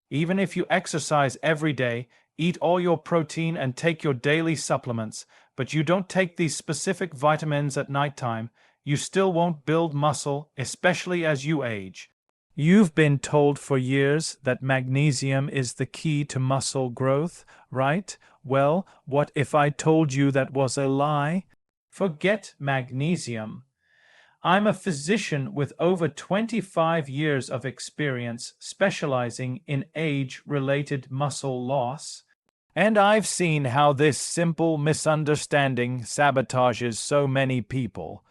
Even if you exercise every day, eat all your protein and take your daily supplements, but you don't take these specific vitamins at nighttime, you still won't build muscle, especially as you age. You've been told for years that magnesium is the key to muscle growth, right? Well, what if I told you that was a lie? Forget magnesium. I'm a physician with over 25 years of experience specializing in age-related muscle loss, and I've seen how this simple misunderstanding sabotages so many people.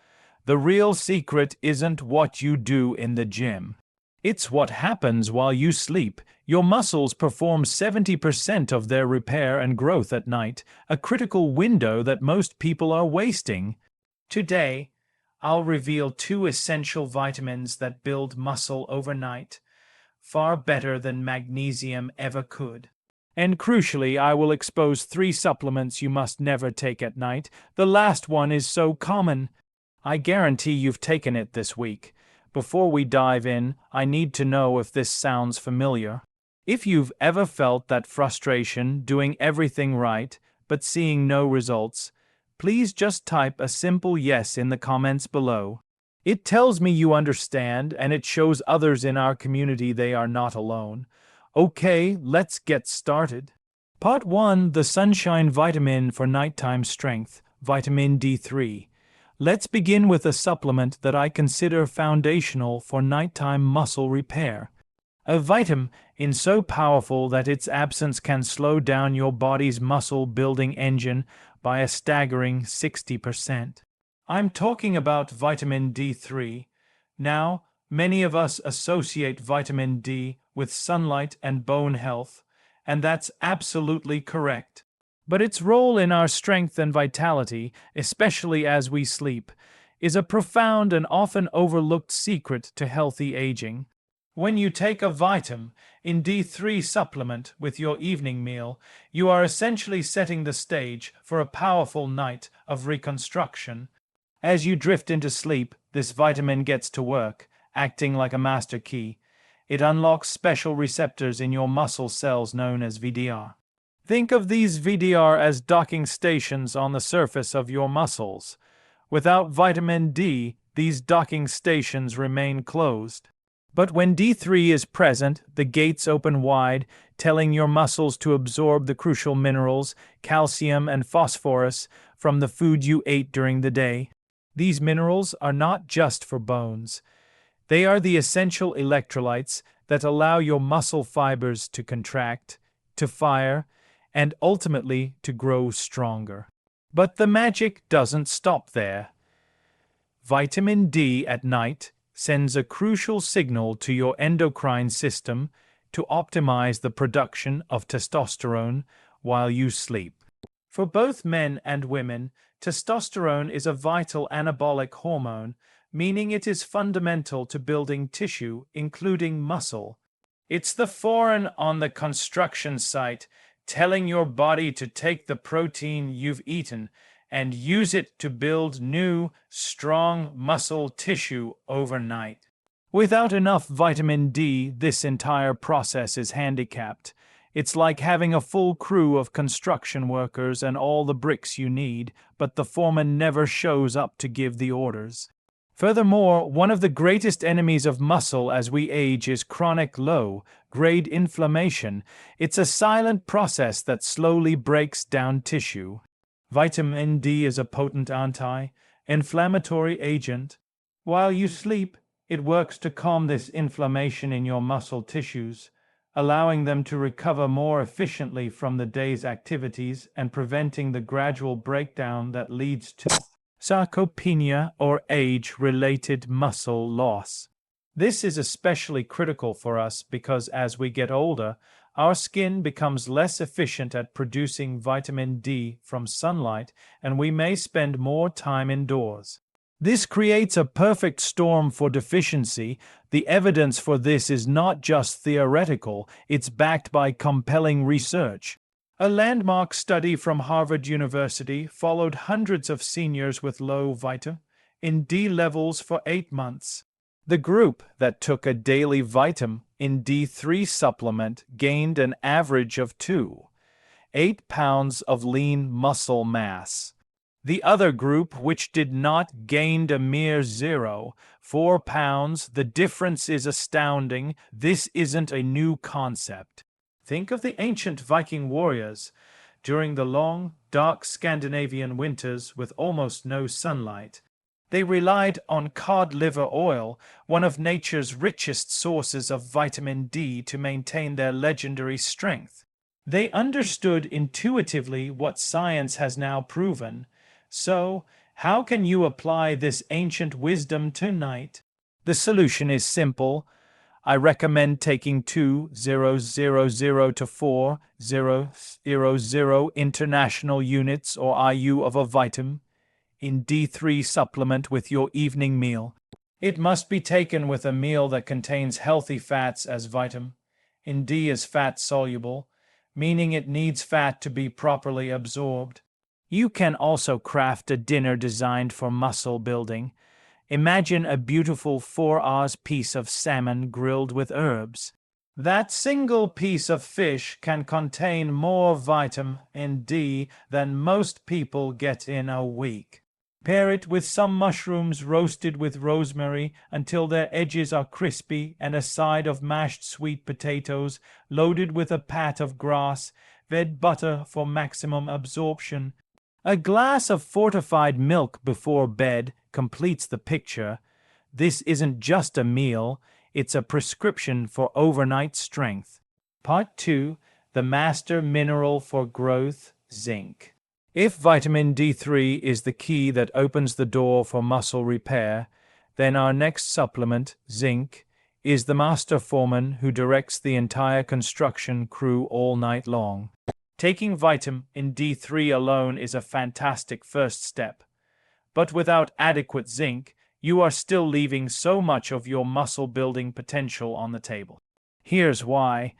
The real secret isn't what you do in the gym. It's what happens while you sleep. Your muscles perform 70% of their repair and growth at night, a critical window that most people are wasting. Today, I'll reveal 2 essential vitamins that build muscle overnight, far better than magnesium ever could. And crucially, I will expose 3 supplements you must never take at night. The last one is so common. I guarantee you've taken it this week. Before we dive in, I need to know if this sounds familiar. If you've ever felt that frustration doing everything right, but seeing no results, please just type a simple yes in the comments below. It tells me you understand, and it shows others in our community they are not alone. Okay, let's get started. Part 1. The Sunshine Vitamin for Nighttime Strength, Vitamin D3. Let's begin with a supplement that I consider foundational for nighttime muscle repair. A vitamin so powerful that its absence can slow down your body's muscle-building engine by a staggering 60%. I'm talking about vitamin D3. Now, many of us associate vitamin D with sunlight and bone health, and that's absolutely correct. But its role in our strength and vitality, especially as we sleep, is a profound and often overlooked secret to healthy aging. When you take a vitamin D3 supplement with your evening meal, you are essentially setting the stage for a powerful night of reconstruction. As you drift into sleep, this vitamin gets to work, acting like a master key. It unlocks special receptors in your muscle cells known as VDR. Think of these VDR as docking stations on the surface of your muscles. Without vitamin D, these docking stations remain closed. But when D3 is present, the gates open wide, telling your muscles to absorb the crucial minerals, calcium and phosphorus, from the food you ate during the day. These minerals are not just for bones. They are the essential electrolytes that allow your muscle fibers to contract, to fire, and ultimately to grow stronger. But the magic doesn't stop there. Vitamin D at night sends a crucial signal to your endocrine system to optimize the production of testosterone while you sleep. For both men and women, testosterone is a vital anabolic hormone, meaning it is fundamental to building tissue, including muscle. It's the foreign on the construction site, telling your body to take the protein you've eaten and use it to build new, strong muscle tissue overnight. Without enough vitamin D, this entire process is handicapped. It's like having a full crew of construction workers and all the bricks you need, but the foreman never shows up to give the orders. Furthermore, one of the greatest enemies of muscle as we age is chronic low-grade inflammation. It's a silent process that slowly breaks down tissue. Vitamin D is a potent anti-inflammatory agent. While you sleep, it works to calm this inflammation in your muscle tissues, allowing them to recover more efficiently from the day's activities and preventing the gradual breakdown that leads to sarcopenia or age-related muscle loss. This is especially critical for us because as we get older, our skin becomes less efficient at producing vitamin D from sunlight, and we may spend more time indoors. This creates a perfect storm for deficiency. The evidence for this is not just theoretical, it's backed by compelling research. A landmark study from Harvard University followed hundreds of seniors with low vitamin D levels for 8 months. The group that took a daily vitamin in D3 supplement gained an average of 2.8 pounds of lean muscle mass. The other group, which did not, gained a mere 0.4 pounds. The difference is astounding. This isn't a new concept. Think of the ancient Viking warriors. During the long, dark Scandinavian winters with almost no sunlight, they relied on cod liver oil, one of nature's richest sources of vitamin D, to maintain their legendary strength. They understood intuitively what science has now proven. So, how can you apply this ancient wisdom tonight? The solution is simple. I recommend taking 2,000 to 4,000 international units or IU of a vitamin in D3 supplement with your evening meal. It must be taken with a meal that contains healthy fats, as vitamin D is fat soluble, meaning it needs fat to be properly absorbed. You can also craft a dinner designed for muscle building. Imagine a beautiful 4-hour piece of salmon grilled with herbs. That single piece of fish can contain more vitamin D than most people get in a week. Pair it with some mushrooms roasted with rosemary until their edges are crispy, and a side of mashed sweet potatoes loaded with a pat of grass-fed butter for maximum absorption. A glass of fortified milk before bed completes the picture. This isn't just a meal, it's a prescription for overnight strength. Part 2. The master mineral for growth, zinc. If vitamin D3 is the key that opens the door for muscle repair, then our next supplement, zinc, is the master foreman who directs the entire construction crew all night long. Taking vitamin D3 alone is a fantastic first step, but without adequate zinc, you are still leaving so much of your muscle-building potential on the table. Here's why.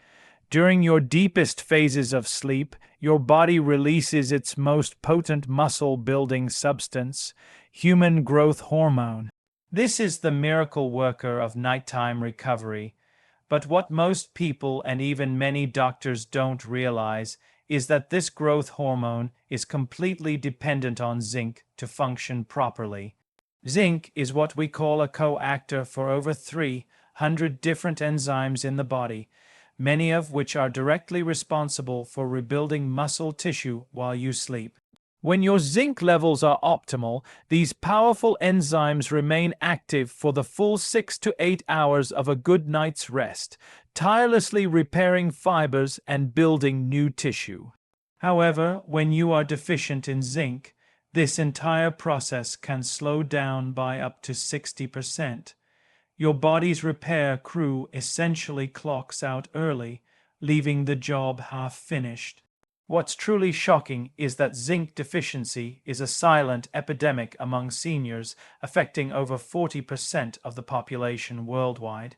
During your deepest phases of sleep, your body releases its most potent muscle-building substance, human growth hormone. This is the miracle worker of nighttime recovery. But what most people and even many doctors don't realize is that this growth hormone is completely dependent on zinc to function properly. Zinc is what we call a coactor for over 300 different enzymes in the body, many of which are directly responsible for rebuilding muscle tissue while you sleep. When your zinc levels are optimal, these powerful enzymes remain active for the full 6 to 8 hours of a good night's rest, tirelessly repairing fibers and building new tissue. However, when you are deficient in zinc, this entire process can slow down by up to 60%. Your body's repair crew essentially clocks out early, leaving the job half finished. What's truly shocking is that zinc deficiency is a silent epidemic among seniors, affecting over 40% of the population worldwide.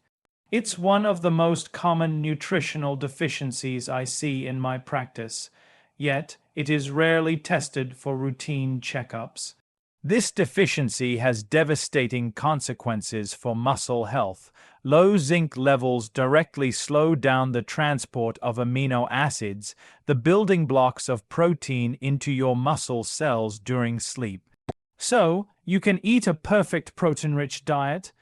It's one of the most common nutritional deficiencies I see in my practice, yet it is rarely tested for routine checkups. This deficiency has devastating consequences for muscle health. Low zinc levels directly slow down the transport of amino acids, the building blocks of protein, into your muscle cells during sleep. So, you can eat a perfect protein-rich diet,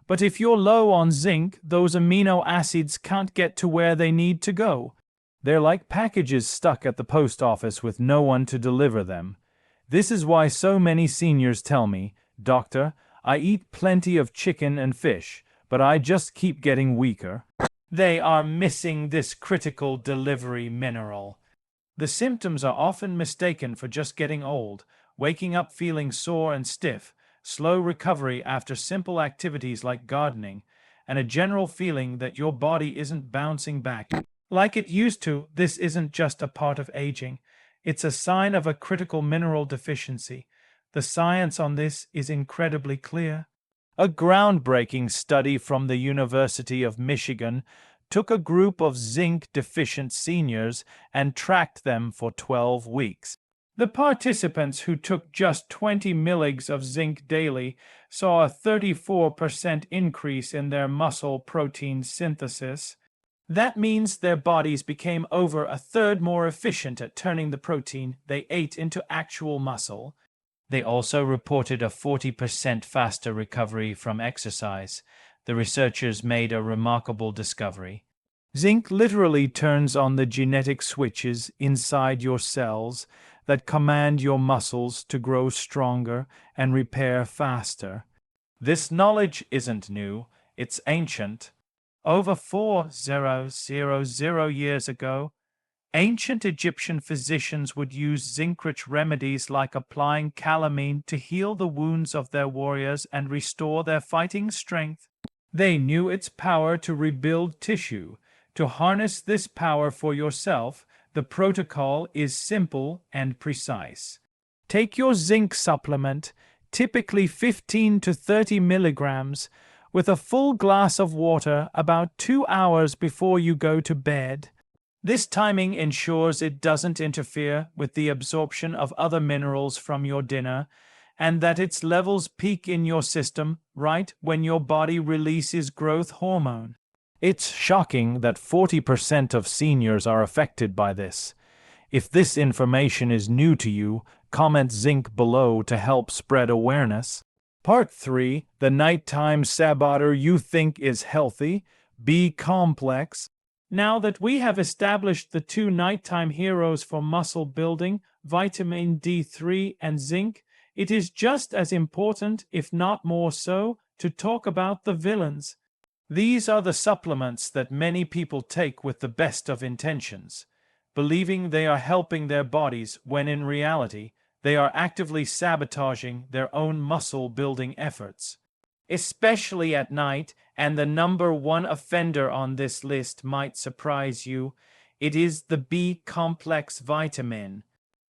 but if you're low on zinc, those amino acids can't get to where they need to go. They're like packages stuck at the post office with no one to deliver them. This is why so many seniors tell me, "Doctor, I eat plenty of chicken and fish, but I just keep getting weaker." They are missing this critical delivery mineral. The symptoms are often mistaken for just getting old, waking up feeling sore and stiff, slow recovery after simple activities like gardening, and a general feeling that your body isn't bouncing back like it used to. This isn't just a part of aging. It's a sign of a critical mineral deficiency. The science on this is incredibly clear. A groundbreaking study from the University of Michigan took a group of zinc-deficient seniors and tracked them for 12 weeks. The participants, who took just 20 milligrams of zinc daily, saw a 34% increase in their muscle protein synthesis. That means their bodies became over a third more efficient at turning the protein they ate into actual muscle. They also reported a 40% faster recovery from exercise. The researchers made a remarkable discovery. Zinc literally turns on the genetic switches inside your cells that command your muscles to grow stronger and repair faster. This knowledge isn't new, it's ancient. Over 4,000 years ago, ancient Egyptian physicians would use zinc-rich remedies like applying calamine to heal the wounds of their warriors and restore their fighting strength. They knew its power to rebuild tissue. To harness this power for yourself, the protocol is simple and precise. Take your zinc supplement, typically 15 to 30 milligrams, with a full glass of water about 2 hours before you go to bed. This timing ensures it doesn't interfere with the absorption of other minerals from your dinner, and that its levels peak in your system right when your body releases growth hormone. It's shocking that 40% of seniors are affected by this. If this information is new to you, comment zinc below to help spread awareness. Part 3. The nighttime saboteur you think is healthy, B complex. Now that we have established the two nighttime heroes for muscle building, vitamin D3 and zinc, it is just as important, if not more so, to talk about the villains. These are the supplements that many people take with the best of intentions, believing they are helping their bodies when in reality, they are actively sabotaging their own muscle-building efforts. Especially at night, and the number one offender on this list might surprise you, it is the B-complex vitamin.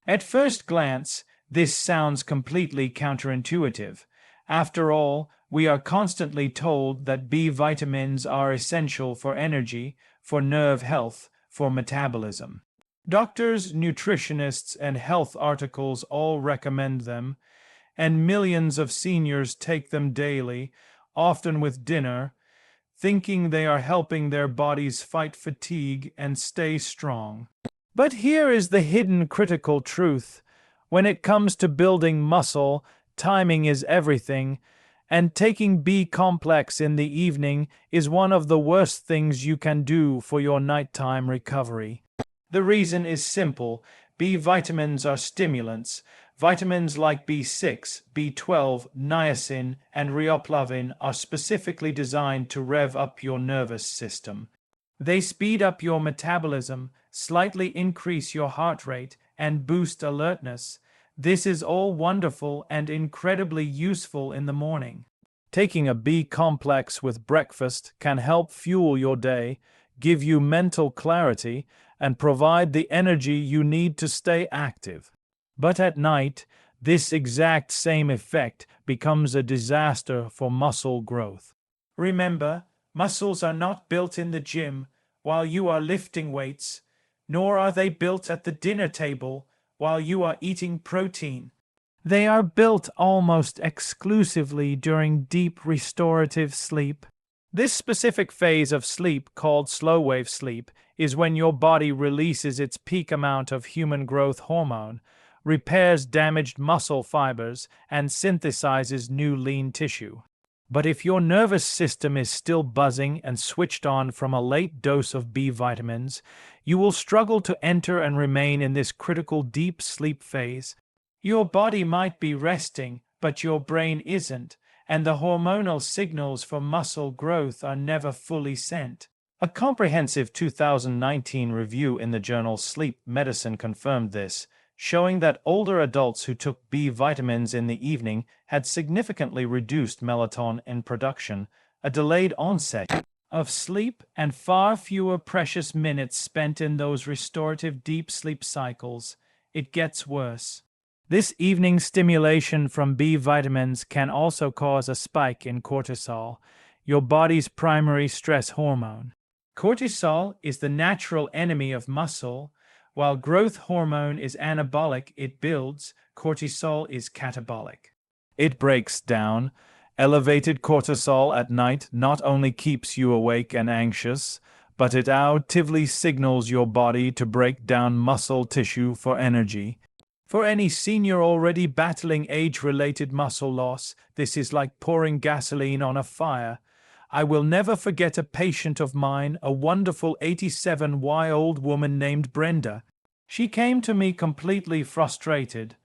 At first glance, this sounds completely counterintuitive. After all, we are constantly told that B vitamins are essential for energy, for nerve health, for metabolism. Doctors, nutritionists, and health articles all recommend them, and millions of seniors take them daily, often with dinner, thinking they are helping their bodies fight fatigue and stay strong. But here is the hidden critical truth. When it comes to building muscle, timing is everything, and taking B-complex in the evening is one of the worst things you can do for your nighttime recovery. The reason is simple. B vitamins are stimulants. Vitamins like B6, B12, niacin, and riboflavin are specifically designed to rev up your nervous system. They speed up your metabolism, slightly increase your heart rate, and boost alertness. This is all wonderful and incredibly useful in the morning. Taking a B complex with breakfast can help fuel your day, give you mental clarity, and provide the energy you need to stay active. But at night, this exact same effect becomes a disaster for muscle growth. Remember, muscles are not built in the gym while you are lifting weights, nor are they built at the dinner table while you are eating protein. They are built almost exclusively during deep restorative sleep. This specific phase of sleep, called slow-wave sleep, is when your body releases its peak amount of human growth hormone, repairs damaged muscle fibers, and synthesizes new lean tissue. But if your nervous system is still buzzing and switched on from a late dose of B vitamins, you will struggle to enter and remain in this critical deep sleep phase. Your body might be resting, but your brain isn't, and the hormonal signals for muscle growth are never fully sent. A comprehensive 2019 review in the journal Sleep Medicine confirmed this, showing that older adults who took B vitamins in the evening had significantly reduced melatonin production, a delayed onset of sleep, and far fewer precious minutes spent in those restorative deep sleep cycles. It gets worse. This evening stimulation from B vitamins can also cause a spike in cortisol, your body's primary stress hormone. Cortisol is the natural enemy of muscle. While growth hormone is anabolic, it builds. Cortisol is catabolic. It breaks down, Elevated cortisol at night not only keeps you awake and anxious, but it actively signals your body to break down muscle tissue for energy. For any senior already battling age-related muscle loss, this is like pouring gasoline on a fire. I will never forget a patient of mine, a wonderful 87-year-old woman named Brenda. She came to me completely frustrated.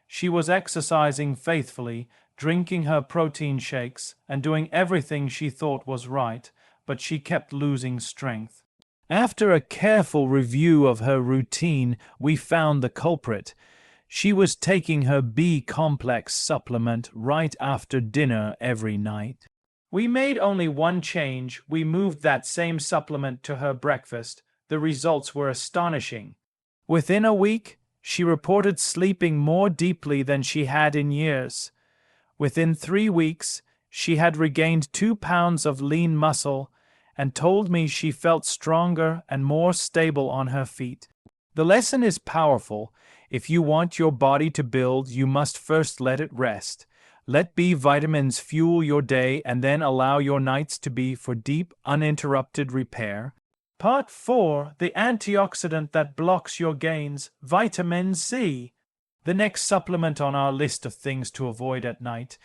She was exercising faithfully, drinking her protein shakes, and doing everything she thought was right, but she kept losing strength. After a careful review of her routine, we found the culprit. She was taking her B-complex supplement right after dinner every night. We made only one change. We moved that same supplement to her breakfast. The results were astonishing. Within a week, she reported sleeping more deeply than she had in years. Within 3 weeks, she had regained 2 pounds of lean muscle and told me she felt stronger and more stable on her feet. The lesson is powerful. If you want your body to build, you must first let it rest. Let B vitamins fuel your day and then allow your nights to be for deep, uninterrupted repair. Part 4. The antioxidant that blocks your gains, vitamin C. The next supplement on our list of things to avoid at night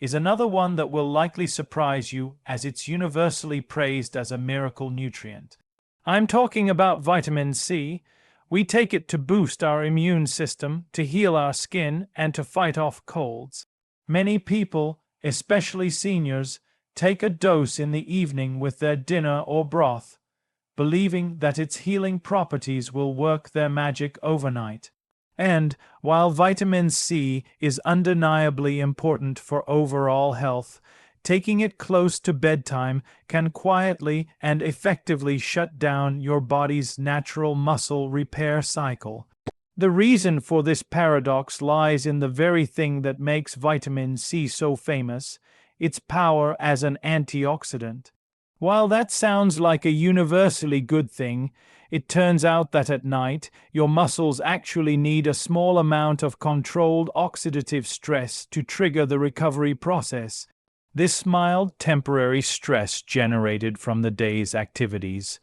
is another one that will likely surprise you, as it's universally praised as a miracle nutrient. I'm talking about vitamin C. We take it to boost our immune system, to heal our skin, and to fight off colds. Many people, especially seniors, take a dose in the evening with their dinner or broth, believing that its healing properties will work their magic overnight. And, while vitamin C is undeniably important for overall health, taking it close to bedtime can quietly and effectively shut down your body's natural muscle repair cycle. The reason for this paradox lies in the very thing that makes vitamin C so famous, its power as an antioxidant. While that sounds like a universally good thing, it turns out that at night, your muscles actually need a small amount of controlled oxidative stress to trigger the recovery process. This mild, temporary stress generated from the day's activities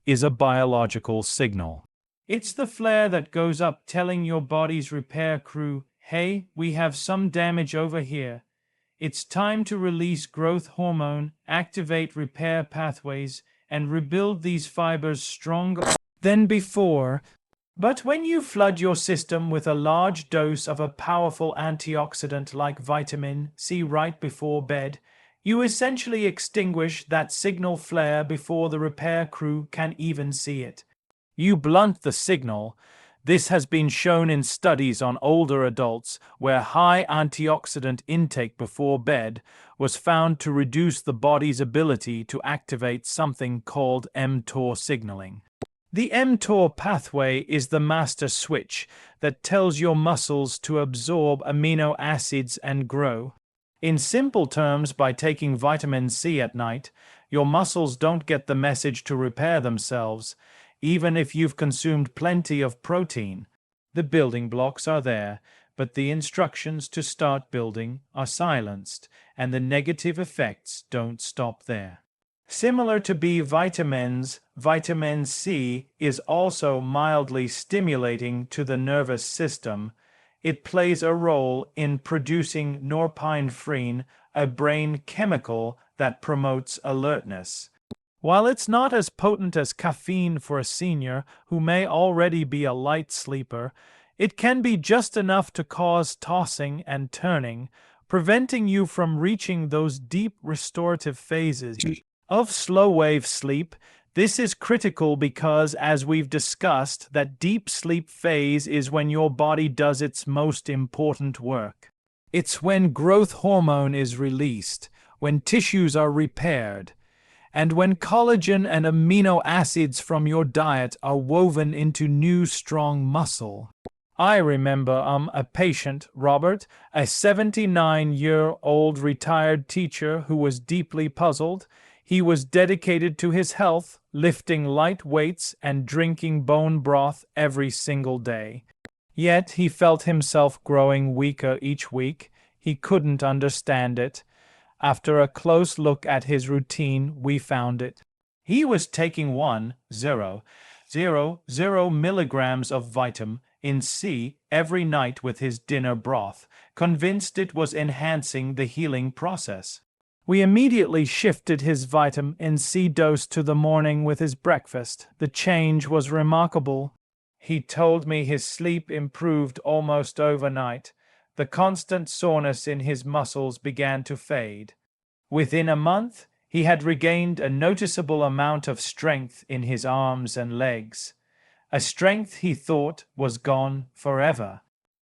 is a biological signal. It's the flare that goes up telling your body's repair crew, "Hey, we have some damage over here. It's time to release growth hormone, activate repair pathways, and rebuild these fibers stronger than before." But when you flood your system with a large dose of a powerful antioxidant like vitamin C right before bed, you essentially extinguish that signal flare before the repair crew can even see it. You blunt the signal. This has been shown in studies on older adults where high antioxidant intake before bed was found to reduce the body's ability to activate something called mTOR signaling. The mTOR pathway is the master switch that tells your muscles to absorb amino acids and grow. In simple terms, by taking vitamin C at night, your muscles don't get the message to repair themselves, even if you've consumed plenty of protein. The building blocks are there, but the instructions to start building are silenced, and the negative effects don't stop there. Similar to B vitamins, vitamin C is also mildly stimulating to the nervous system. It plays a role in producing norepinephrine, a brain chemical that promotes alertness. While it's not as potent as caffeine for a senior who may already be a light sleeper, it can be just enough to cause tossing and turning, preventing you from reaching those deep restorative phases of slow-wave sleep. This is critical because, as we've discussed, that deep sleep phase is when your body does its most important work. It's when growth hormone is released, when tissues are repaired, and when collagen and amino acids from your diet are woven into new strong muscle. I remember a patient, Robert, a 79-year-old retired teacher who was deeply puzzled. He was dedicated to his health, lifting light weights and drinking bone broth every single day. Yet he felt himself growing weaker each week. He couldn't understand it. After a close look at his routine, we found it. He was taking 1,000 milligrams of vitamin C every night with his dinner broth, convinced it was enhancing the healing process. We immediately shifted his vitamin C dose to the morning with his breakfast. The change was remarkable. He told me his sleep improved almost overnight. The constant soreness in his muscles began to fade. Within a month, he had regained a noticeable amount of strength in his arms and legs, a strength he thought was gone forever.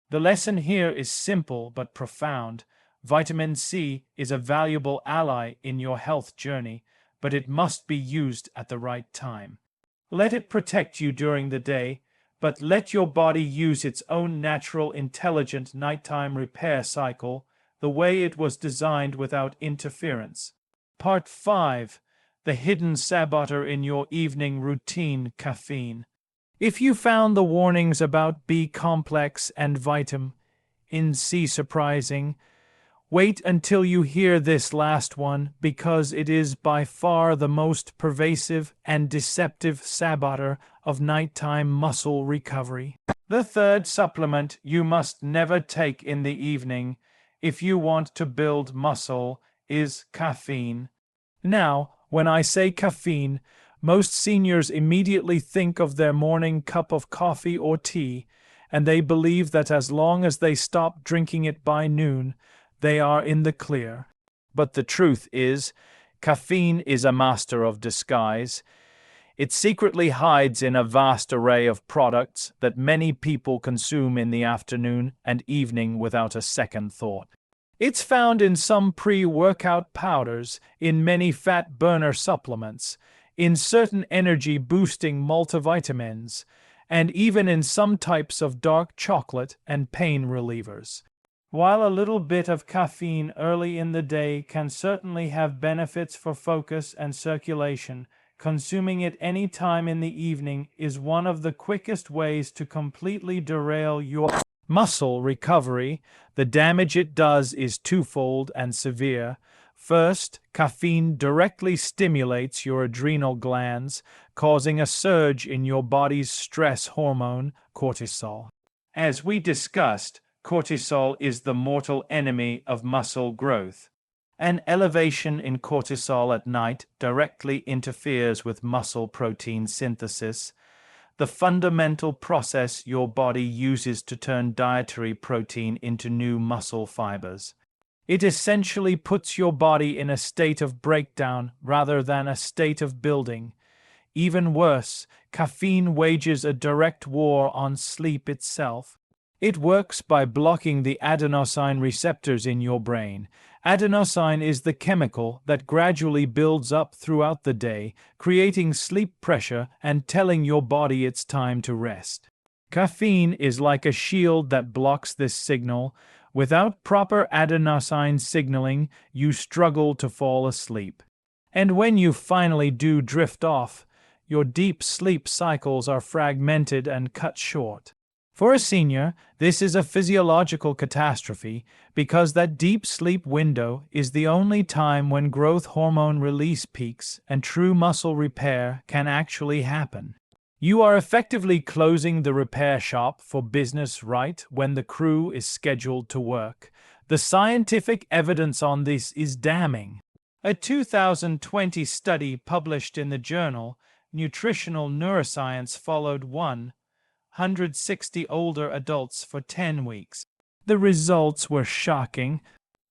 The lesson here is simple but profound. Vitamin C is a valuable ally in your health journey, but it must be used at the right time. Let it protect you during the day, but let your body use its own natural, intelligent nighttime repair cycle the way it was designed without interference. Part 5. The hidden saboteur in your evening routine, caffeine. If you found the warnings about B-complex and vitamin C surprising, wait until you hear this last one, because it is by far the most pervasive and deceptive saboteur of nighttime muscle recovery. The third supplement you must never take in the evening if you want to build muscle is caffeine. Now, when I say caffeine, most seniors immediately think of their morning cup of coffee or tea, and they believe that as long as they stop drinking it by noon, they are in the clear. But the truth is, caffeine is a master of disguise. It secretly hides in a vast array of products that many people consume in the afternoon and evening without a second thought. It's found in some pre-workout powders, in many fat burner supplements, in certain energy-boosting multivitamins, and even in some types of dark chocolate and pain relievers. While a little bit of caffeine early in the day can certainly have benefits for focus and circulation, consuming it any time in the evening is one of the quickest ways to completely derail your muscle recovery. The damage it does is twofold and severe. First, caffeine directly stimulates your adrenal glands, causing a surge in your body's stress hormone, cortisol. As we discussed, cortisol is the mortal enemy of muscle growth. An elevation in cortisol at night directly interferes with muscle protein synthesis, the fundamental process your body uses to turn dietary protein into new muscle fibers. It essentially puts your body in a state of breakdown rather than a state of building. Even worse, caffeine wages a direct war on sleep itself. It works by blocking the adenosine receptors in your brain. Adenosine is the chemical that gradually builds up throughout the day, creating sleep pressure and telling your body it's time to rest. Caffeine is like a shield that blocks this signal. Without proper adenosine signaling, you struggle to fall asleep. And when you finally do drift off, your deep sleep cycles are fragmented and cut short. For a senior, this is a physiological catastrophe because that deep sleep window is the only time when growth hormone release peaks and true muscle repair can actually happen. You are effectively closing the repair shop for business right when the crew is scheduled to work. The scientific evidence on this is damning. A 2020 study published in the journal Nutritional Neuroscience followed 160 older adults for 10 weeks. The results were shocking.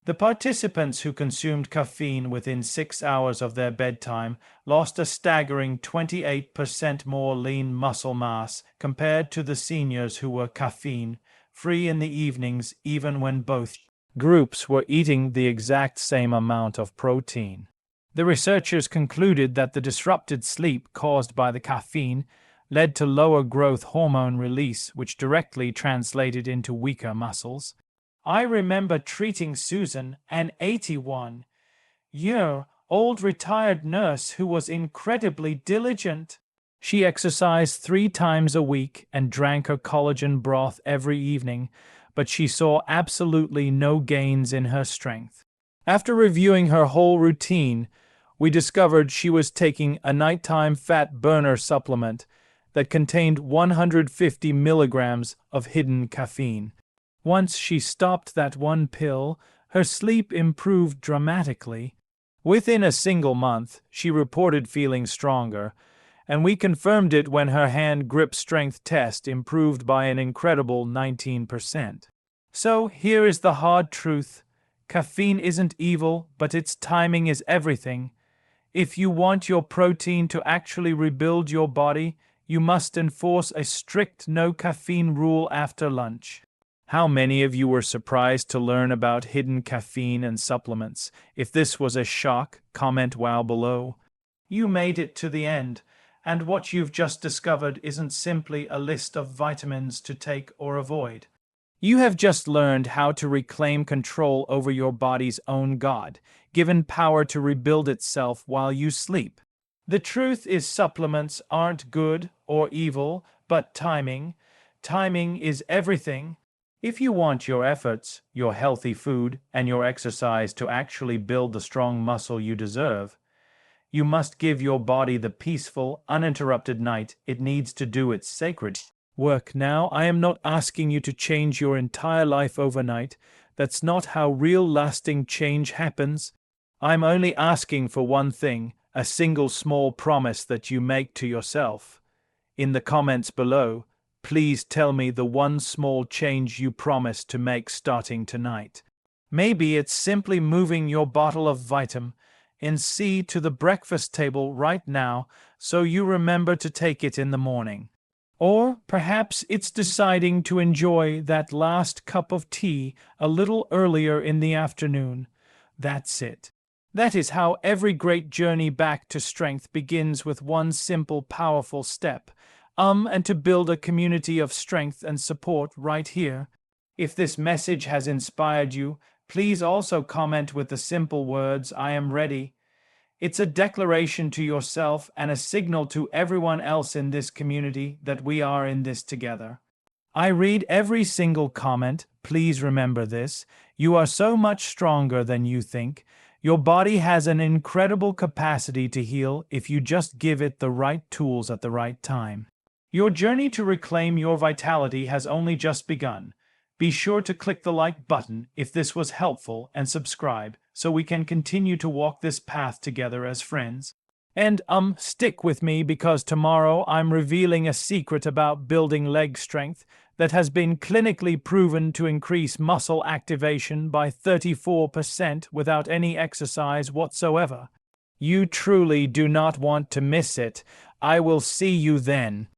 The participants who consumed caffeine within 6 hours of their bedtime lost a staggering 28% more lean muscle mass compared to the seniors who were caffeine-free in the evenings, even when both groups were eating the exact same amount of protein. The researchers concluded that the disrupted sleep caused by the caffeine led to lower growth hormone release, which directly translated into weaker muscles. I remember treating Susan, an 81-year-old retired nurse who was incredibly diligent. She exercised 3 times a week and drank her collagen broth every evening, but she saw absolutely no gains in her strength. After reviewing her whole routine, we discovered she was taking a nighttime fat burner supplement that contained 150 milligrams of hidden caffeine. Once she stopped that one pill, her sleep improved dramatically. Within a single month, she reported feeling stronger, and we confirmed it when her hand grip strength test improved by an incredible 19%. So here is the hard truth. Caffeine isn't evil, but its timing is everything. If you want your protein to actually rebuild your body, you must enforce a strict no caffeine rule after lunch. How many of you were surprised to learn about hidden caffeine and supplements? If this was a shock, comment wow below. You made it to the end, and what you've just discovered isn't simply a list of vitamins to take or avoid. You have just learned how to reclaim control over your body's own god, given power to rebuild itself while you sleep. The truth is supplements aren't good or evil, but timing. Timing is everything. If you want your efforts, your healthy food, and your exercise to actually build the strong muscle you deserve, you must give your body the peaceful, uninterrupted night it needs to do its sacred work. Now, I am not asking you to change your entire life overnight. That's not how real lasting change happens. I'm only asking for one thing, a single small promise that you make to yourself. In the comments below, please tell me the one small change you promise to make starting tonight. Maybe it's simply moving your bottle of vitamin C to the breakfast table right now so you remember to take it in the morning. Or perhaps it's deciding to enjoy that last cup of tea a little earlier in the afternoon. That's it. That is how every great journey back to strength begins, with one simple, powerful step. And to build a community of strength and support right here. If this message has inspired you, please also comment with the simple words, "I am ready." It's a declaration to yourself and a signal to everyone else in this community that we are in this together. I read every single comment. Please remember this. You are so much stronger than you think. Your body has an incredible capacity to heal if you just give it the right tools at the right time. Your journey to reclaim your vitality has only just begun. Be sure to click the like button if this was helpful and subscribe so we can continue to walk this path together as friends. And stick with me, because tomorrow I'm revealing a secret about building leg strength that has been clinically proven to increase muscle activation by 34% without any exercise whatsoever. You truly do not want to miss it. I will see you then.